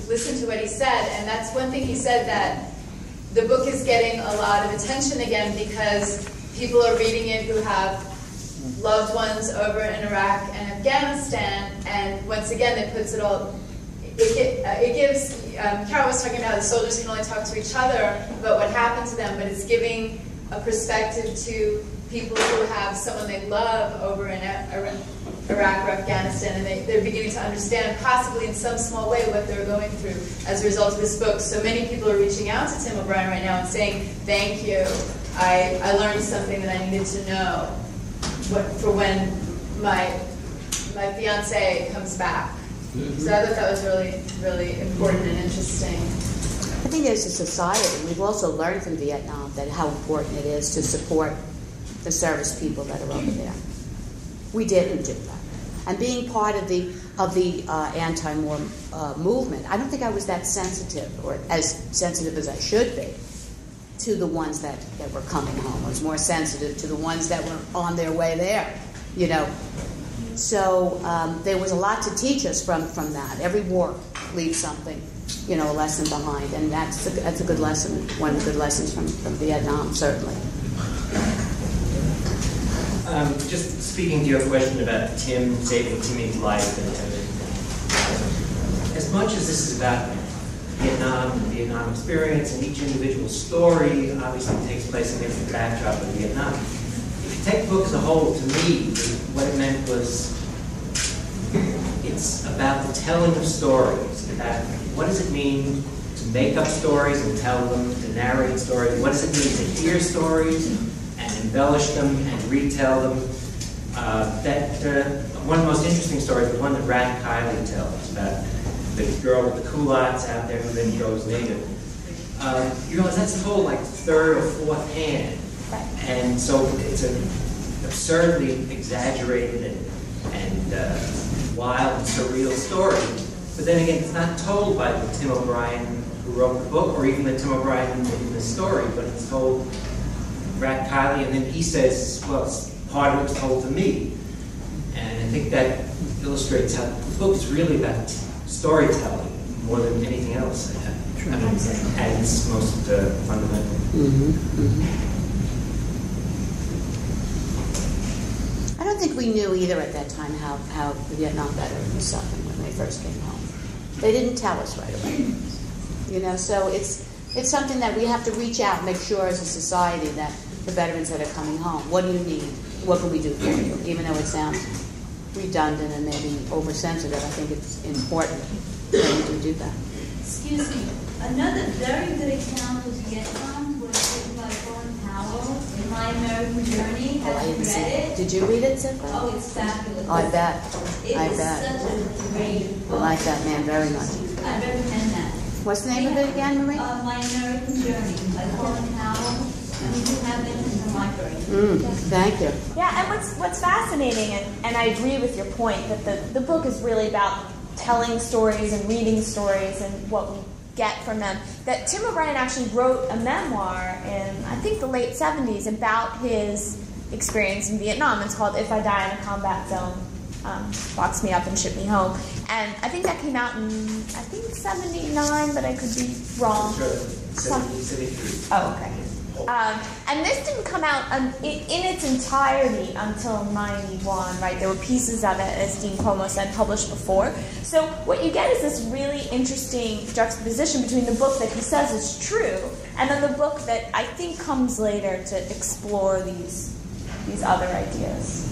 listened to what he said. And that's one thing he said, that the book is getting a lot of attention again because people are reading it who have loved ones over in Iraq and Afghanistan. And once again, it puts it all. It gives, Carol was talking about the soldiers can only talk to each other about what happened to them, but it's giving a perspective to people who have someone they love over in Iraq or Afghanistan, and they're beginning to understand, possibly in some small way, what they're going through as a result of this book. So many people are reaching out to Tim O'Brien right now and saying, thank you, I learned something that I needed to know for when my fiancé comes back. So I thought that was really, really important and interesting. I think as a society, we've also learned from Vietnam that how important it is to support the service people that are over there. We didn't do that. And being part of the anti-war movement, I don't think I was that sensitive, or as sensitive as I should be, to the ones that were coming home. I was more sensitive to the ones that were on their way there, So there was a lot to teach us from that. Every war leaves something, a lesson behind, and that's a good lesson. One of the good lessons from Vietnam, certainly. Just speaking to your question about Tim saving Timmy's life, and as much as this is about Vietnam and the Vietnam experience, and each individual story obviously takes place against the backdrop of Vietnam. If you take the book as a whole, to me, what it meant was it's about the telling of stories, about what does it mean to make up stories and tell them, to narrate stories, what does it mean to hear stories and embellish them and retell them. One of the most interesting stories, the one that Rat Kiley tells about the girl with the culottes out there who then goes native. You realize that's told like third or fourth hand. And so it's an absurdly exaggerated and wild and surreal story. But then again, it's not told by the Tim O'Brien who wrote the book, or even the Tim O'Brien who wrote the story, but it's told Rat Kiley, and then he says, well, part of it's told to me. And I think that illustrates how the book is really about storytelling more than anything else. I mean, at its most fundamental. I don't think we knew either at that time how the Vietnam veteran was suffering when they first came home. They didn't tell us right away. You know, so it's something that we have to reach out and make sure as a society that the veterans that are coming home, what do you need? What can we do for you? Even though it sounds redundant and maybe oversensitive, I think it's important that we do that. Excuse me. Another very good example of Vietnam was written by Colin Powell in My American Journey. Have you read it? Did you read it, Cynthia? Oh, it's fabulous. Oh, I bet. It is such a great book. I like that man very much. I recommend that. What's the name of it again, Marie? My American Journey by Colin Powell. And we do have it in the library. Thank you. Yeah, and what's fascinating, and I agree with your point, that the book is really about telling stories and reading stories and what we get from them, that Tim O'Brien actually wrote a memoir in, I think, the late 70s about his experience in Vietnam. It's called If I Die in a Combat Zone, Box Me Up and Ship Me Home. And I think that came out in, I think, 79, but I could be wrong. Oh, okay. And this didn't come out in its entirety until 91, right? There were pieces of it, as Dean Cuomo said, published before. So what you get is this really interesting juxtaposition between the book that he says is true and then the book that I think comes later to explore these other ideas.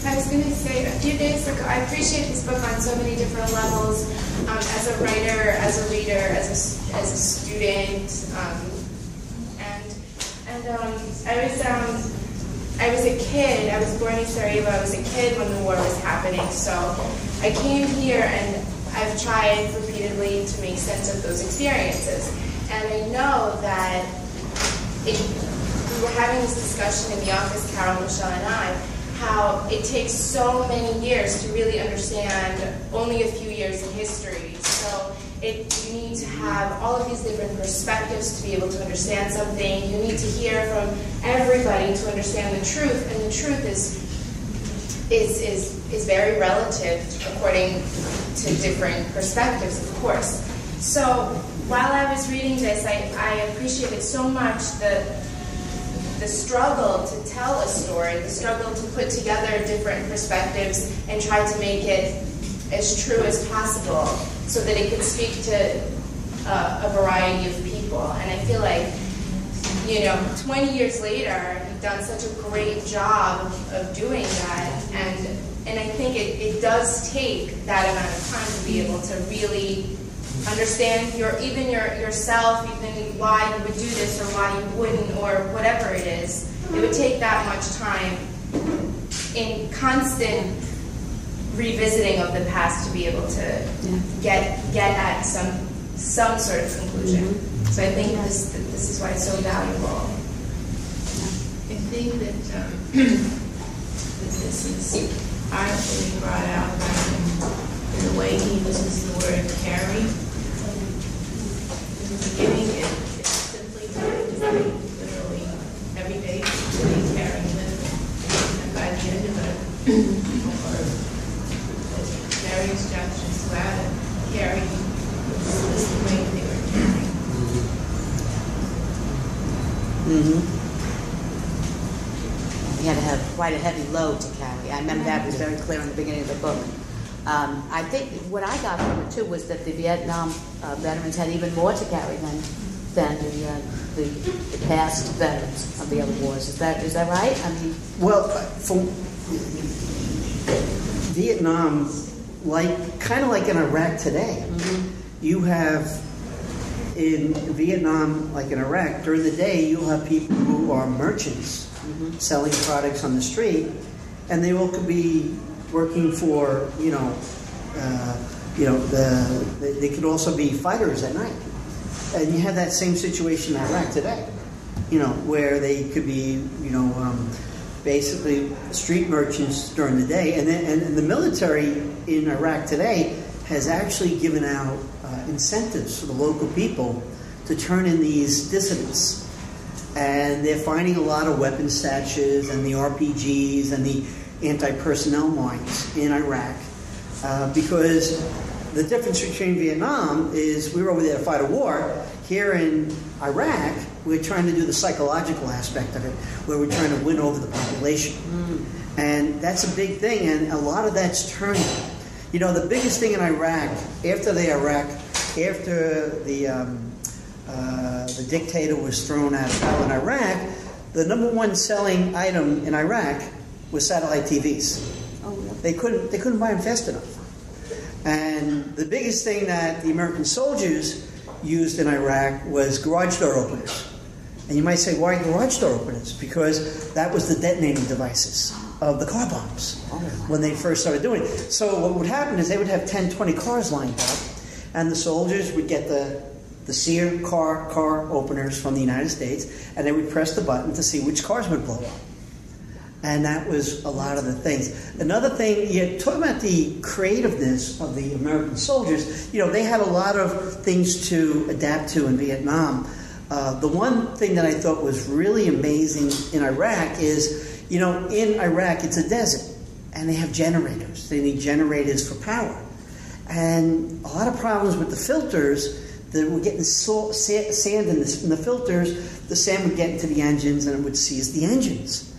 I was going to say, a few days ago, I appreciate this book on so many different levels, as a writer, as a reader, as a student, I was a kid. I was born in Sarajevo. I was a kid when the war was happening, so I came here and I've tried repeatedly to make sense of those experiences, and I know that we were having this discussion in the office, Carol, Michelle, and I, how it takes so many years to really understand only a few years in history. So you need to have all of these different perspectives to be able to understand something. You need to hear from everybody to understand the truth, and the truth is very relative according to different perspectives, of course. So while I was reading this, I appreciated so much the struggle to tell a story, the struggle to put together different perspectives and try to make it as true as possible so that it could speak to a variety of people. And I feel like, 20 years later, you've done such a great job of doing that, and I think it does take that amount of time to be able to really understand yourself, even why you would do this or why you wouldn't or whatever it is. It would take that much time in constant revisiting of the past to be able to get at some sort of conclusion. So I think this is why it's so valuable. I think that this is artfully brought out in the way he uses the word carry. In the beginning, it's simply trying to be literally every day to be carrying them, and by the end of it, or various junctions throughout it, carry was the way they were carrying. He had to have quite a heavy load to carry. I remember that was very clear in the beginning of the book. I think what I got from it too was that the Vietnam veterans had even more to carry than the past veterans of the other wars. Is that right? I mean, Well, from Vietnam, kind of like in Iraq today, you have in Vietnam, like in Iraq, during the day, you'll have people who are merchants selling products on the street, and they all could be working for, they could also be fighters at night. And you have that same situation in Iraq today, where they could be, basically street merchants during the day. And the military in Iraq today has actually given out incentives for the local people to turn in these dissidents. And they're finding a lot of weapon stashes and the RPGs and the anti-personnel mines in Iraq. Because the difference between Vietnam is we were over there to fight a war. Here in Iraq, we're trying to do the psychological aspect of it, where we're trying to win over the population. And that's a big thing, and a lot of that's turning. The biggest thing in Iraq, after the dictator was thrown out of power in Iraq, the number one selling item in Iraq was satellite TVs. They couldn't buy them fast enough. And the biggest thing that the American soldiers used in Iraq was garage door openers. And you might say, why garage door openers? Because that was the detonating devices of the car bombs when they first started doing it. So what would happen is they would have 10, 20 cars lined up, and the soldiers would get the Sear car openers from the United States, and they would press the button to see which cars would blow up. And that was a lot of the things. Another thing, you talk about the creativeness of the American soldiers. They had a lot of things to adapt to in Vietnam. The one thing that I thought was really amazing in Iraq is, in Iraq it's a desert, and they have generators. They need generators for power. And a lot of problems with the filters. They were getting sand in the filters. The sand would get into the engines, and it would seize the engines.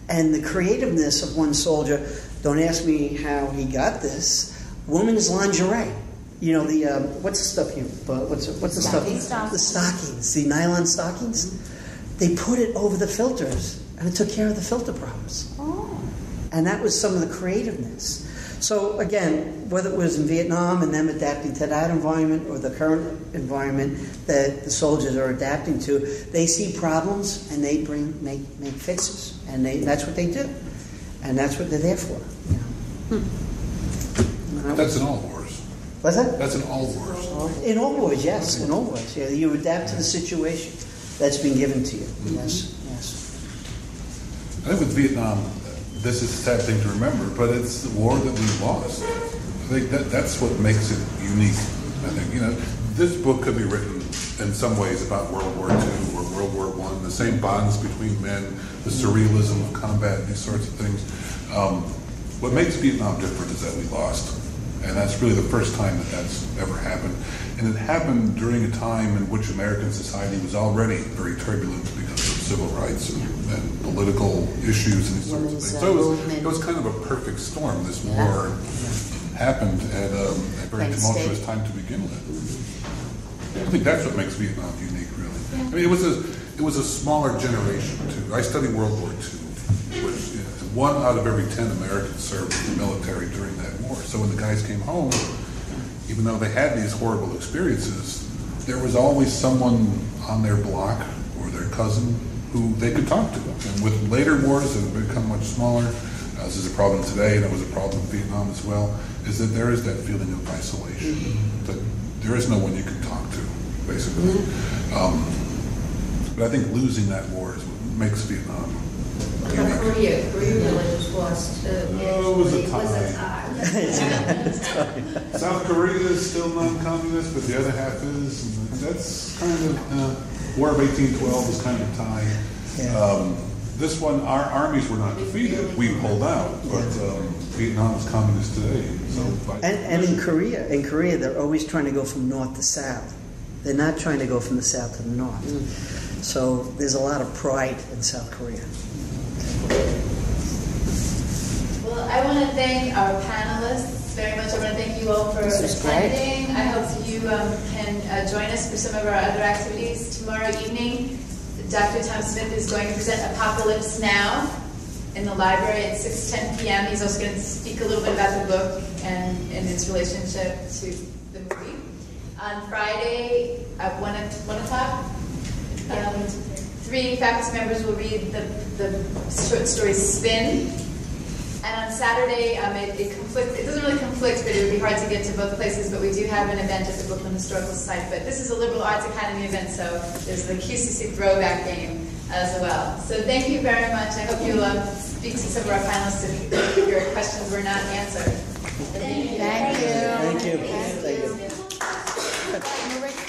And the creativeness of one soldier, don't ask me how he got this, women's lingerie. What's the stuff what's the stuff? The stockings, the nylon stockings. They put it over the filters, and it took care of the filter problems. And that was some of the creativeness. So again, whether it was in Vietnam and them adapting to that environment or the current environment that the soldiers are adapting to, they see problems and they make fixes, and that's what they do, and that's what they're there for. That's in all wars. What's that? That's in all wars. In all wars, yes. In all wars, yeah. You adapt to the situation that's been given to you. Yes. I think with Vietnam, this is a sad thing to remember, but it's the war that we lost. I think that's what makes it unique. I think, this book could be written in some ways about World War II or World War I, the same bonds between men, the surrealism of combat, these sorts of things. What makes Vietnam different is that we lost. And that's really the first time that that's ever happened. And it happened during a time in which American society was already very turbulent because of civil rights and political issues and these sorts of things. So it was kind of a perfect storm. This war happened at a very tumultuous time to begin with. I think that's what makes Vietnam unique, really. I mean, it was a smaller generation, too. I studied World War II, which 1 out of every 10 Americans served in the military during that war. So when the guys came home, even though they had these horrible experiences, there was always someone on their block or their cousin who they could talk to. And with later wars that have become much smaller, as is a problem today, and it was a problem in Vietnam as well, is that there is that feeling of isolation. That there is no one you can talk to, basically. But I think losing that war is what makes Vietnam unique. Korea really just lost too. Oh, it was a tie. South Korea is still non-communist, but the other half is. And that's kind of War of 1812 was kind of a tie. This one, our armies were not defeated. We pulled out, but Vietnam is communist today. So and in Korea, they're always trying to go from north to south. They're not trying to go from the south to the north. So there's a lot of pride in South Korea. Well, I want to thank our panelists very much. I want to thank you all for attending. I hope you can join us for some of our other activities. Tomorrow evening, Dr. Tom Smith is going to present Apocalypse Now in the library at 6:10 p.m. He's also going to speak a little bit about the book and its relationship to the movie. On Friday at 1 o'clock, 3 faculty members will read the short story Spin. And on Saturday, it doesn't really conflict, but it would be hard to get to both places, but we do have an event at the Brooklyn Historical Society. But this is a Liberal Arts Academy event, so there's the QCC throwback game as well. So thank you very much. I hope you'll speak to some of our panelists if your questions were not answered. Thank you. Thank you. Thank you.